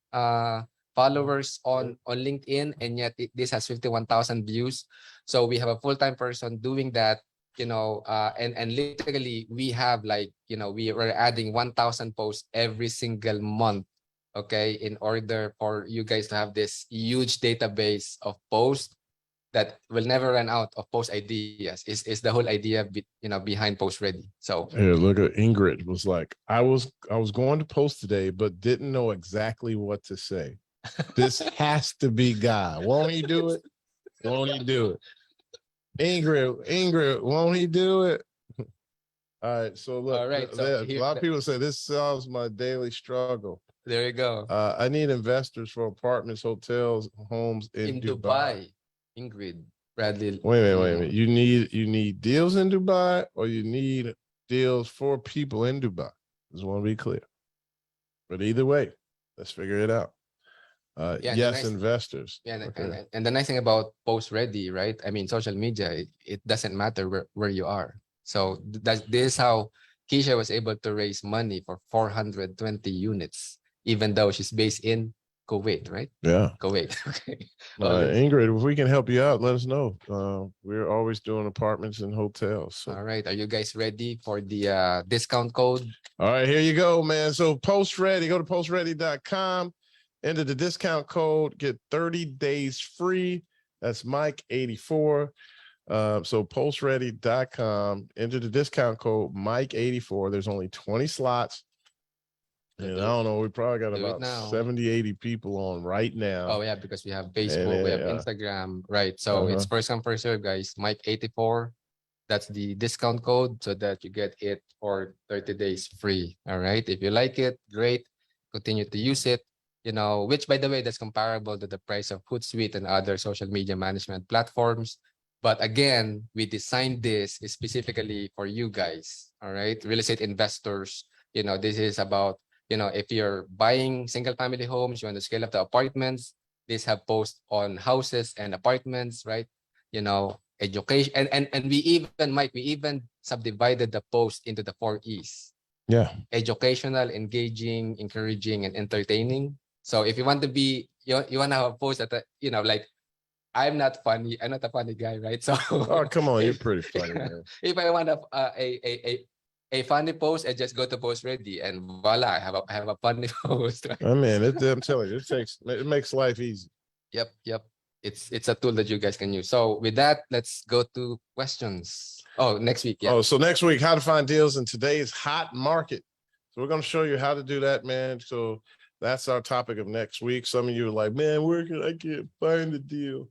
followers on LinkedIn, and yet this has 51,000 views. So we have a full-time person doing that, and literally we have like, we were adding 1,000 posts every single month, okay, in order for you guys to have this huge database of posts that will never run out of post ideas. Is the whole idea behind Post Ready. So Here, look at Ingrid was like, I was going to post today, but didn't know exactly what to say. This has to be God. Won't he do it? Won't he do it? Ingrid, won't he do it? All right. So look, all right, so a lot of people say this solves my daily struggle. there you go. I need investors for apartments, hotels, homes in Dubai. Ingrid Bradley. Wait a minute. You need deals in Dubai, or you need deals for people in Dubai. Just want to be clear. But either way, let's figure it out. Yes, investors. Yeah, Okay. and the nice thing about Post Ready, right? I mean, social media, it doesn't matter where you are. So this is how Keisha was able to raise money for 420 units, even though she's based in Kuwait, right? Yeah. Kuwait. Okay. Ingrid, if we can help you out, let us know. We're always doing apartments and hotels. So. All right. Are you guys ready for the discount code? All right, here you go, man. So Post Ready, go to postready.com. Enter the discount code, get 30 days free. That's Mike84. So postready.com, enter the discount code Mike84. There's only 20 slots. And I don't know, we probably got about 70, 80 people on right now. Oh, yeah, because we have Facebook, we have Instagram, right? So it's first come, first serve, guys. Mike84. That's the discount code so that you get it for 30 days free. All right. If you like it, great. Continue to use it. Which, by the way, that's comparable to the price of Hootsuite and other social media management platforms. But again, we designed this specifically for you guys. All right. Real estate investors. This is about, if you're buying single family homes, you want to scale up the apartments, these have posts on houses and apartments, right? Education. And we even subdivided the post into the 4 E's. Yeah. Educational, engaging, encouraging, and entertaining. So if you want to be, you want to have a post that, like, I'm not funny. I'm not a funny guy, right? So oh, come on, you're pretty funny, man. If I want a funny post, I just go to Post Ready, and voila, I have a funny post. Right? I mean, I'm telling you, it makes life easy. Yep. It's a tool that you guys can use. So with that, let's go to questions. Oh, next week. Yeah. Oh, so next week, how to find deals in today's hot market. So we're going to show you how to do that, man. So that's our topic of next week. Some of you are like, man, where can I find a deal?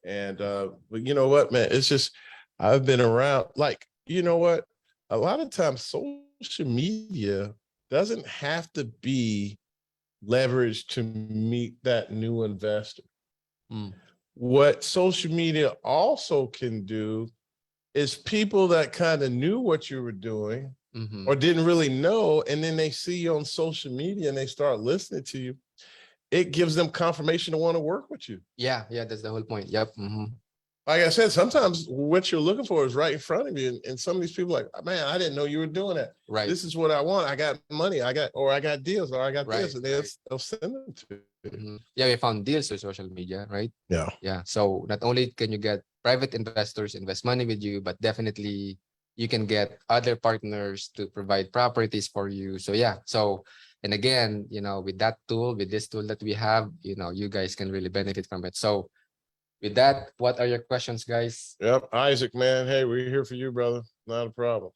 And but you know what, man? It's just, I've been around, like, you know what? A lot of times social media doesn't have to be leveraged to meet that new investor. What social media also can do is people that kind of knew what you were doing or didn't really know, and then they see you on social media and they start listening to you. It gives them confirmation to want to work with you. Yeah, that's the whole point. Yep. Like I said, sometimes what you're looking for is right in front of you. And some of these people are like, man, I didn't know you were doing that. Right. This is what I want. I got money. I got deals, or I got this. And they'll send them to you. Yeah, we found deals through social media, right? Yeah. So not only can you get private investors invest money with you, but definitely you can get other partners to provide properties for you. So yeah. So, and again, with that tool, with this tool that we have, you guys can really benefit from it. So With that, what are your questions, guys? Yep, Isaac, man. Hey, we're here for you, brother. Not a problem.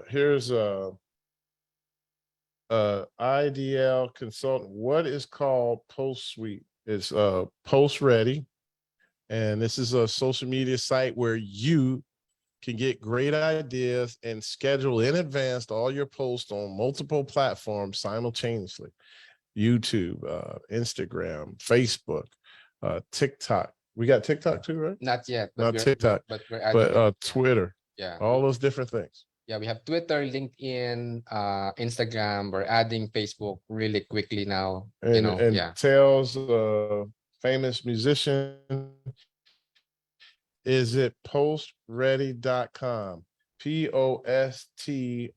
Here's IDL consultant. What is called Post Suite? It's Post Ready, and this is a social media site where you can get great ideas and schedule in advance all your posts on multiple platforms simultaneously. YouTube, Instagram, Facebook, TikTok. We got TikTok too, right? Not yet, but Not TikTok, but we're adding but it. Twitter, Yeah. all those different things. Yeah, we have Twitter, LinkedIn, Instagram. We're adding Facebook really quickly now. And tells famous musician, is it postready.com? POSTREADY.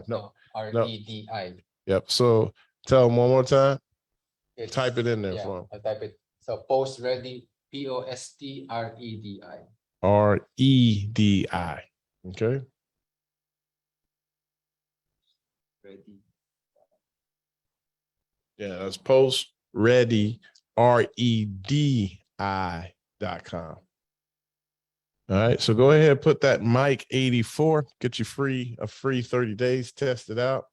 No, REDI. Yep. So tell them one more time. It's, Type it in there yeah, for them. I'll type it. So post ready, POSTREDI. REDI. Okay. Ready. Yeah, that's post ready, REDI.com. All right. So go ahead, put that Mike 84, get you a free 30 days, test it out.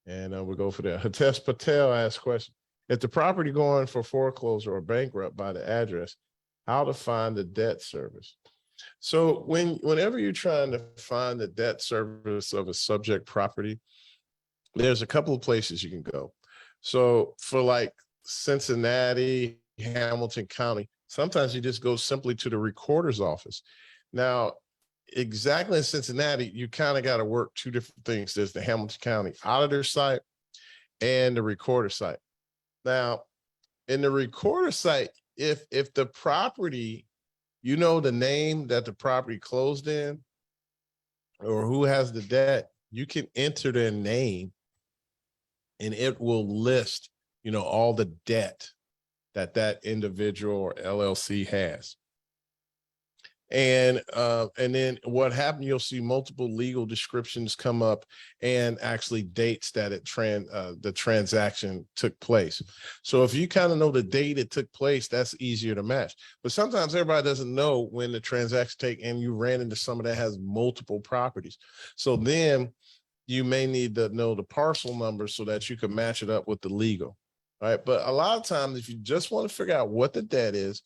And we'll go for that. Hitesh Patel asked question. If the property going for foreclosure or bankrupt by the address, how to find the debt service? So whenever you're trying to find the debt service of a subject property, there's a couple of places you can go. So for like Cincinnati, Hamilton County, sometimes you just go simply to the recorder's office. Now, exactly in Cincinnati, you kind of got to work two different things. There's the Hamilton County auditor site and the recorder site. Now, in the recorder site, if the property, you know the name that the property closed in or who has the debt, you can enter their name and it will list, all the debt that individual or LLC has. And then what happened, you'll see multiple legal descriptions come up and actually dates that the transaction took place. So if you kind of know the date it took place, that's easier to match. But sometimes everybody doesn't know when the transaction take, and you ran into someone that has multiple properties. So then you may need to know the parcel number so that you can match it up with the legal. All right. But a lot of times, if you just want to figure out what the debt is,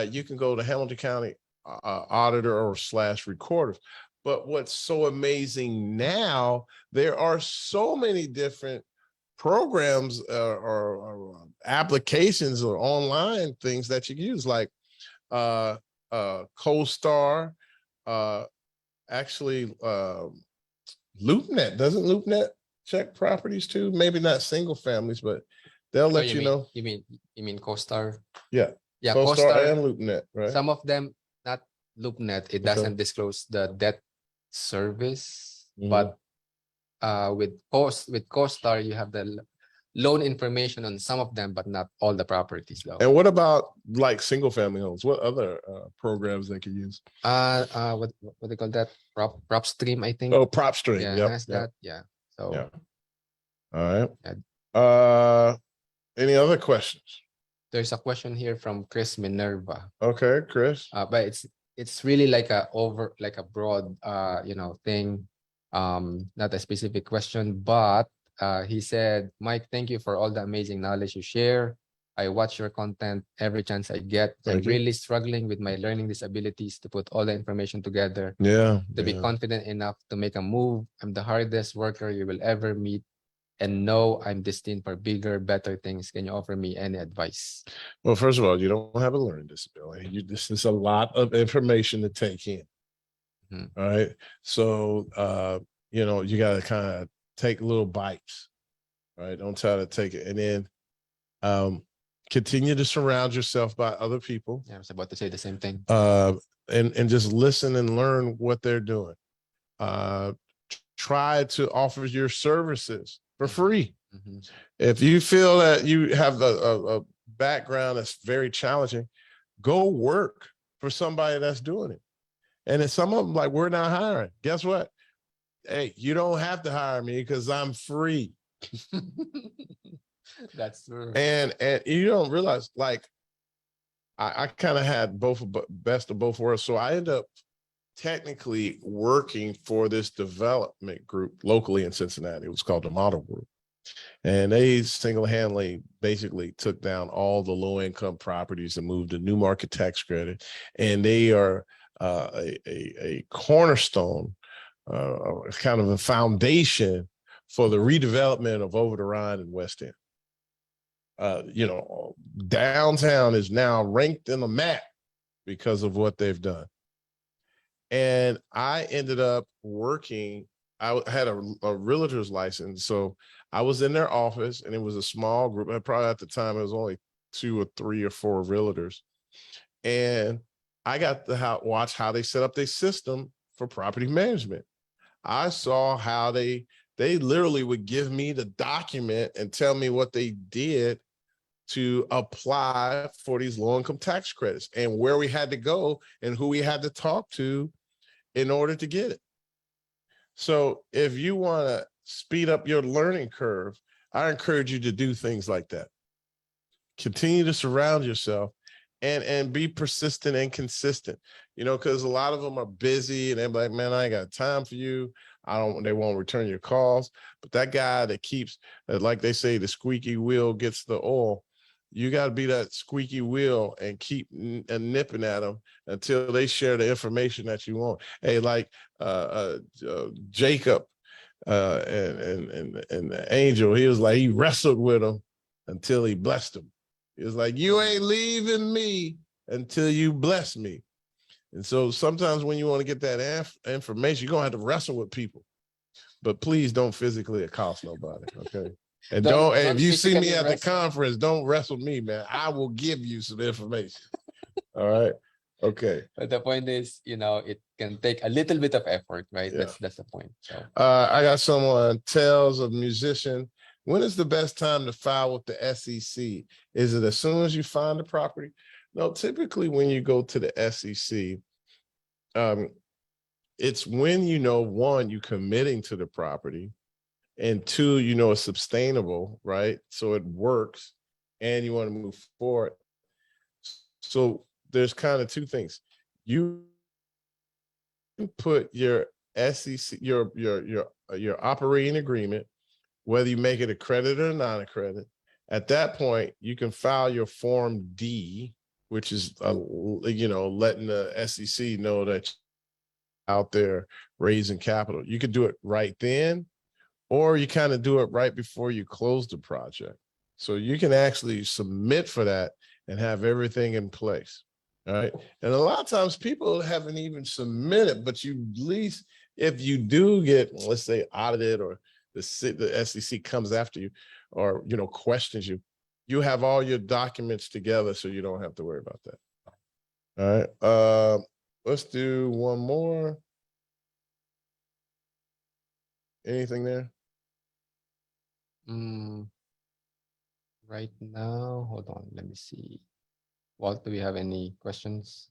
you can go to Hamilton County auditor or / recorders. But what's so amazing now, there are so many different programs or applications or online things that you can use, like CoStar, actually LoopNet. Doesn't LoopNet check properties too? Maybe not single families, but they'll let you know. You mean CoStar? Yeah. Yeah, CoStar and LoopNet, right? Some of them, not LoopNet, it doesn't disclose the debt service, but with CoStar, you have the loan information on some of them, but not all the properties though. And what about like single family homes? What other programs they can use? What they call that? PropStream, I think. Oh, PropStream. Yeah, Yep. has that. Yeah. So yeah. All right. Any other questions? There's a question here from Chris Minerva. Okay, Chris. But it's really like a broad thing, not a specific question, but he said, Mike, thank you for all the amazing knowledge you share. I watch your content every chance I get. I'm really struggling with my learning disabilities to put all the information together. To be confident enough to make a move. I'm the hardest worker you will ever meet, and know I'm destined for bigger, better things. Can you offer me any advice? Well, first of all, you don't have a learning disability. This is a lot of information to take in. All right. So, you got to kind of take little bites. All right. Don't try to take it. And then continue to surround yourself by other people. Yeah, I was about to say the same thing. And just listen and learn what they're doing. Try to offer your services for free. If you feel that you have a background that's very challenging, go work for somebody that's doing it. And if some of them, like, we're not hiring, guess what? Hey, you don't have to hire me because I'm free. That's true. And you don't realize, like, I kind of had best of both worlds. So I ended up technically working for this development group locally in Cincinnati. It was called the Model Group. And they single-handedly basically took down all the low-income properties and moved to new market tax credit. And they are a cornerstone, kind of a foundation for the redevelopment of Over the Rhine and West End. Downtown is now ranked in the map because of what they've done. And I ended up working, I had a realtor's license. So I was in their office, and it was a small group. And probably at the time, it was only 2 or 3 or 4 realtors. And I got to watch how they set up their system for property management. I saw how they literally would give me the document and tell me what they did to apply for these low-income tax credits and where we had to go and who we had to talk to in order to get it. So if you want to speed up your learning curve, I encourage you to do things like that. Continue to surround yourself and be persistent and consistent, because a lot of them are busy and they're like, man, I ain't got time for you. They won't return your calls. But that guy that keeps, like they say, the squeaky wheel gets the oil. You got to be that squeaky wheel and keep nipping at them until they share the information that you want. Hey, like Jacob and the angel, he was like, he wrestled with him until he blessed him. He was like, you ain't leaving me until you bless me. And so sometimes when you want to get that information, you're going to have to wrestle with people. But please don't physically accost nobody, okay? And if you see me at the conference, don't wrestle me, man. I will give you some information. All right. Okay. But the point is, it can take a little bit of effort, right? Yeah. That's the point. So I got someone tells a musician, when is the best time to file with the SEC? Is it as soon as you find the property? No, typically when you go to the SEC, it's when one, you committing to the property, and 2, it's sustainable, right? So it works, and you want to move forward. So there's kind of 2 things. You can put your SEC, your operating agreement, whether you make it a credit or non-accredit. At that point, you can file your Form D, which is letting the SEC know that you're out there raising capital. You could do it right then, or you kind of do it right before you close the project. So you can actually submit for that and have everything in place. All right. And a lot of times people haven't even submitted, but you at least, if you do get, let's say, audited, or the SEC comes after you, or, questions you, you have all your documents together, so you don't have to worry about that. All right. Let's do one more. Anything there? Right now, hold on, let me see. Walt, do we have any questions?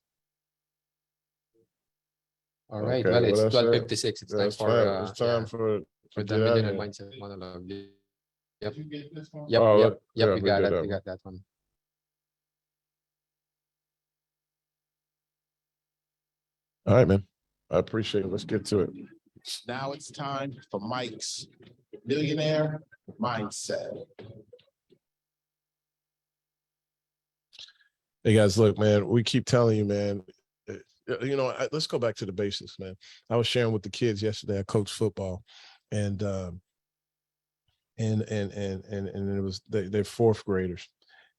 All right. Okay, Well, it's what I said. 12:56. It's time It's for time for the get out of Millionaire here. Mindset monologue. Yep. Did you get this one? Yep. Oh, Yep. yeah, We we got did it. that We one. got that one. All right, man. I appreciate it. Let's get to it. Now it's time for Mike's Millionaire Mindset. Hey guys, look, man, we keep telling you, man, let's go back to the basics, man. I was sharing with the kids yesterday. I coach football, and it was they're 4th graders,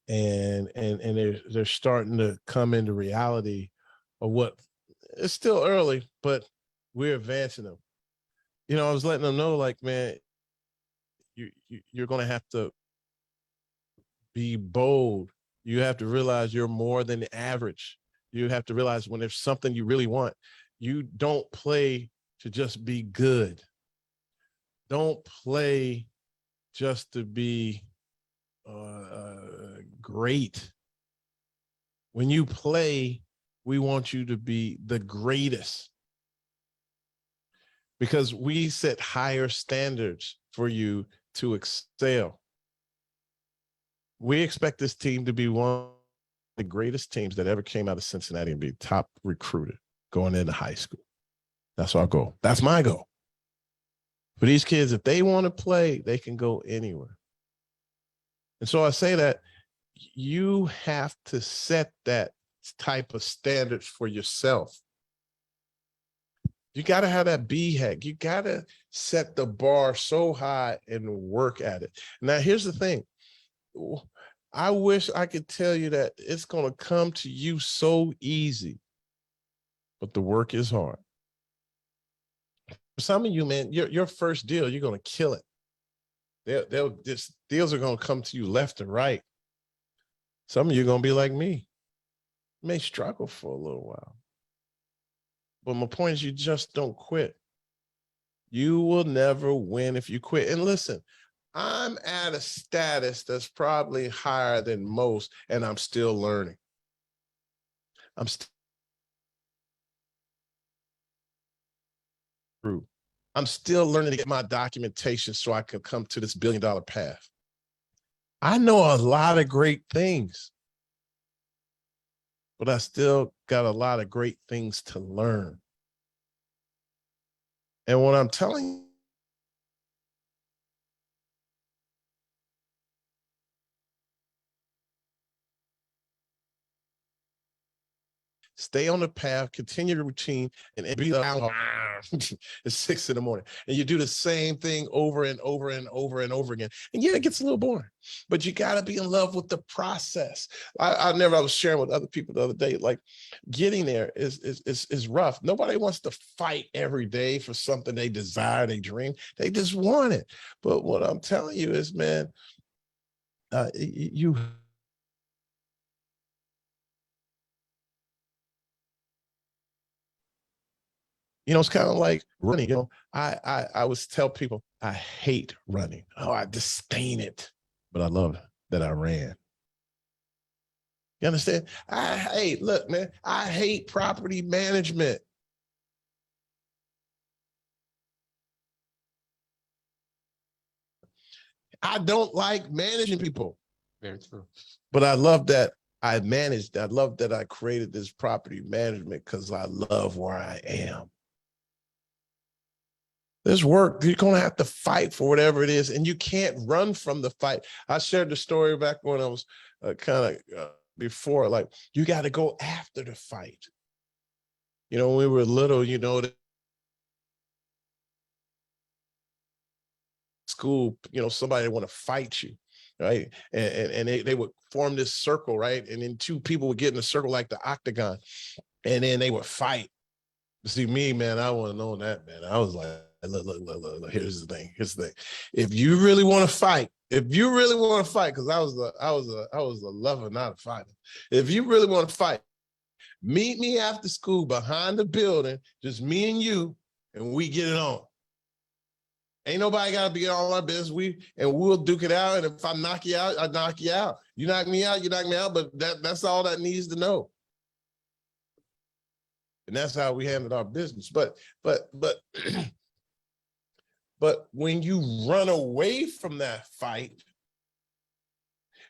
and they're starting to come into reality of what, it's still early, but we're advancing them. I was letting them know, like, man, you're going to have to be bold. You have to realize you're more than the average. You have to realize when there's something you really want, you don't play to just be good. Don't play just to be great. When you play, we want you to be the greatest, because we set higher standards for you to excel. We expect this team to be one of the greatest teams that ever came out of Cincinnati and be top recruited going into high school. That's our goal. That's my goal. For these kids, if they want to play, they can go anywhere. And so I say that you have to set that type of standards for yourself. You got to have that BHAG. You got to set the bar so high and work at it. Now, here's the thing. I wish I could tell you that it's going to come to you so easy, but the work is hard. For some of you, man, your first deal, you're going to kill it. This deals are going to come to you left and right. Some of you are going to be like me. You may struggle for a little while. But my point is, you just don't quit. You will never win if you quit. And listen, I'm at a status that's probably higher than most, and I'm still learning. I'm still learning to get my documentation so I can come to this $1 billion path. I know a lot of great things, but I still got a lot of great things to learn. And what I'm telling you, stay on the path, continue the routine, and be out at 6 in the morning. And you do the same thing over and over and over and over again. And yeah, it gets a little boring, but you got to be in love with the process. I was sharing with other people the other day, like getting there is rough. Nobody wants to fight every day for something they desire, they dream. They just want it. But what I'm telling you is, man, it's kind of like running. I always tell people I hate running. Oh, I disdain it, but I love that I ran. You understand? Look, man, I hate property management. I don't like managing people. Very true. But I love that I managed. I love that I created this property management because I love where I am. There's work. You're going to have to fight for whatever it is, and you can't run from the fight. I shared the story back when I was before, like, you got to go after the fight. When we were little, school, somebody want to fight you, right? And they would form this circle, right? And then two people would get in a circle like the octagon, and then they would fight. See, me, man, I wasn't knowing that, man. I was like, look, here's the thing. If you really want to fight, because I was a lover, not a fighter. If you really want to fight, meet me after school behind the building, just me and you, and we get it on. Ain't nobody got to be all our business. We'll duke it out. And if I knock you out, I knock you out. You knock me out, you knock me out. But that's all that needs to know. And that's how we handled our business. But when you run away from that fight,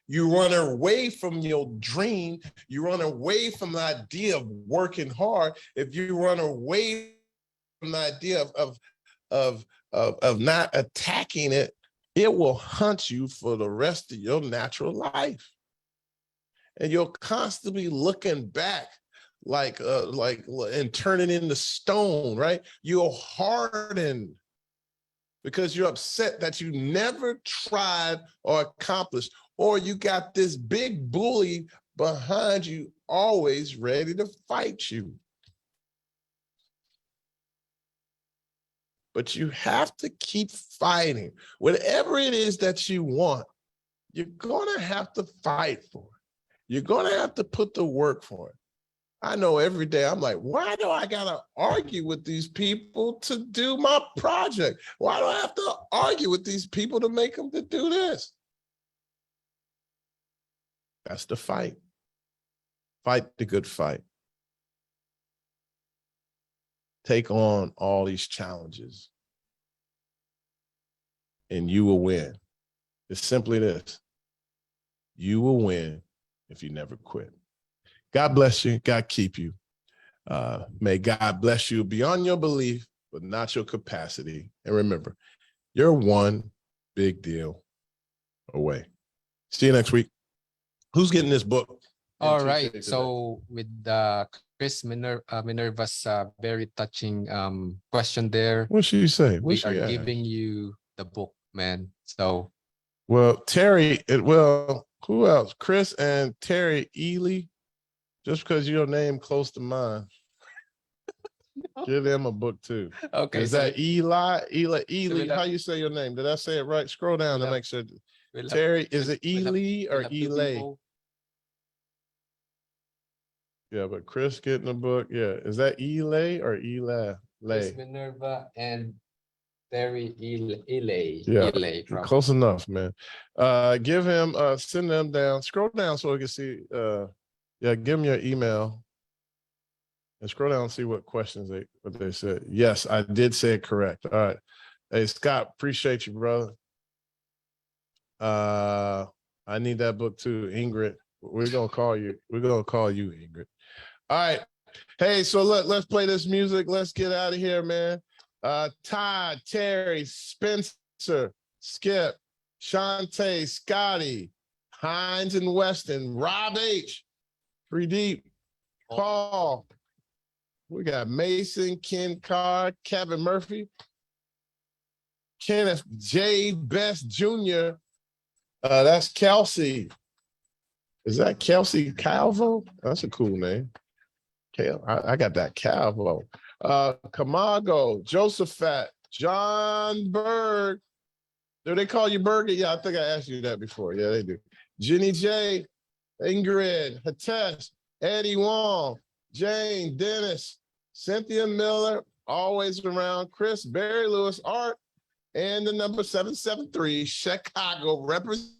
you run away from your dream, you run away from the idea of working hard. If you run away from the idea of not attacking it, it will hunt you for the rest of your natural life. And you'll constantly looking back like and turning into stone, right? You'll harden because you're upset that you never tried or accomplished, or you got this big bully behind you always ready to fight you. But you have to keep fighting. Whatever it is that you want, you're going to have to fight for it. You're going to have to put the work for it. I know every day I'm like, why do I got to argue with these people to do my project? Why do I have to argue with these people to make them to do this? That's the fight. Fight the good fight. Take on all these challenges and you will win. It's simply this. You will win if you never quit. God bless you. God keep you. May God bless you beyond your belief, but not your capacity. And remember, you're one big deal away. See you next week. Who's getting this book? All right. So with Chris Minerva's very touching question there, What'd she say? we are giving you the book, man. So, well, Terry, who else? Chris and Terry Ely, just because your name close to mine. Give them a book too. okay. Is that Ely? So How you say your name? Did I say it right? Scroll down to make sure. Terry, is it Ely or Ely? Yeah, but Chris getting the book. Yeah, is that Ely or Eli? Chris Minerva and Terry Ely. Yeah, Ely, close enough, man. Give him, send them down. Scroll down so we can see. Yeah, give him your email. And scroll down and see what questions what they said. Yes, I did say it correct. All right. Hey, Scott, appreciate you, brother. I need that book too, Ingrid. We're gonna call you. We're gonna call you, Ingrid. All right. Hey, so let's play this music. Let's get out of here, man. Todd, Terry, Spencer, Skip, Shantae, Scotty, Hines and Weston, Rob H, Free Deep, Paul. We got Mason, Ken Carr, Kevin Murphy, Kenneth J. Best Jr. That's Kelsey. Is that Kelsey Calvo? That's a cool name. I got that Calvo. Camargo, Josephat, John Berg. Do they call you Berger? Yeah, I think I asked you that before. Yeah, they do. Jenny J, Ingrid, Hatesh, Eddie Wong, Jane, Dennis, Cynthia Miller, always around, Chris, Barry Lewis, Art, and the number 773, Chicago representing.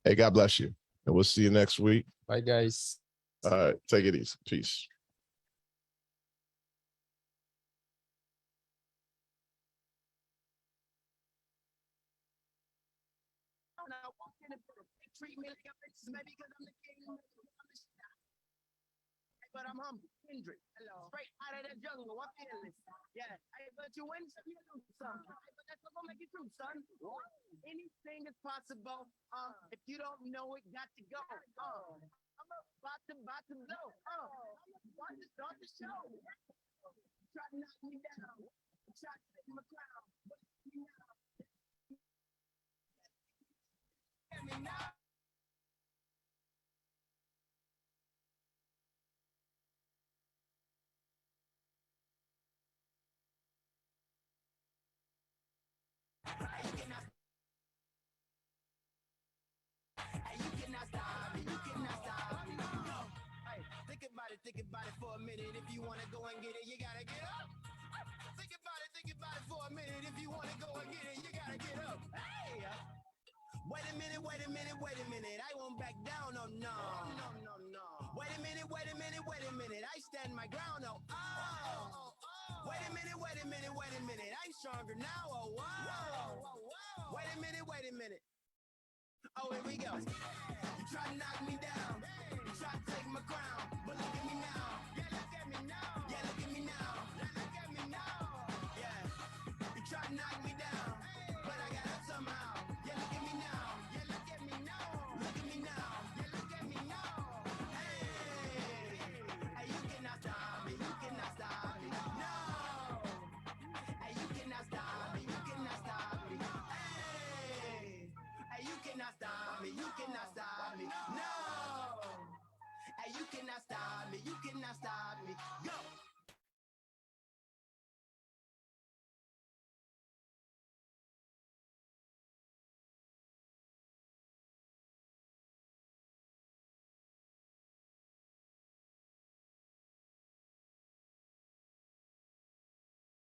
Hey, God bless you. And we'll see you next week. Bye, guys. All right, take it easy. Peace. But I'm humble, Kendrick. Hello. Straight out of the jungle, I'm fearless. Yeah, hey, but you win some, you lose some. Hey, but that's what gonna make you true, son. Anything is possible. If you don't know it, got to go. I'm about to blow. I'm about to start the show. Try to knock me down. Try to take my crown. But you know, hear me now. Think about it for a minute. If you want to go and get it, you gotta get up. Think about it for a minute. If you want to go and get it, you gotta get up. Hey! Wait a minute. I won't back down, no. Wait a minute. I stand my ground, oh. Wait a minute. I'm stronger now, oh, wow. Wait a minute. Oh, here we go. You try to knock me down. You try to take my crown. But look at me now. Yeah, look at me now. Yeah. You try to knock me down. But I got up somehow. Yeah, look at me now. Look at me now. Yeah, look at me now. Hey, you cannot stop me. No. Hey, you cannot stop me. Hey, you cannot stop me. No. Hey, you cannot stop me. Go.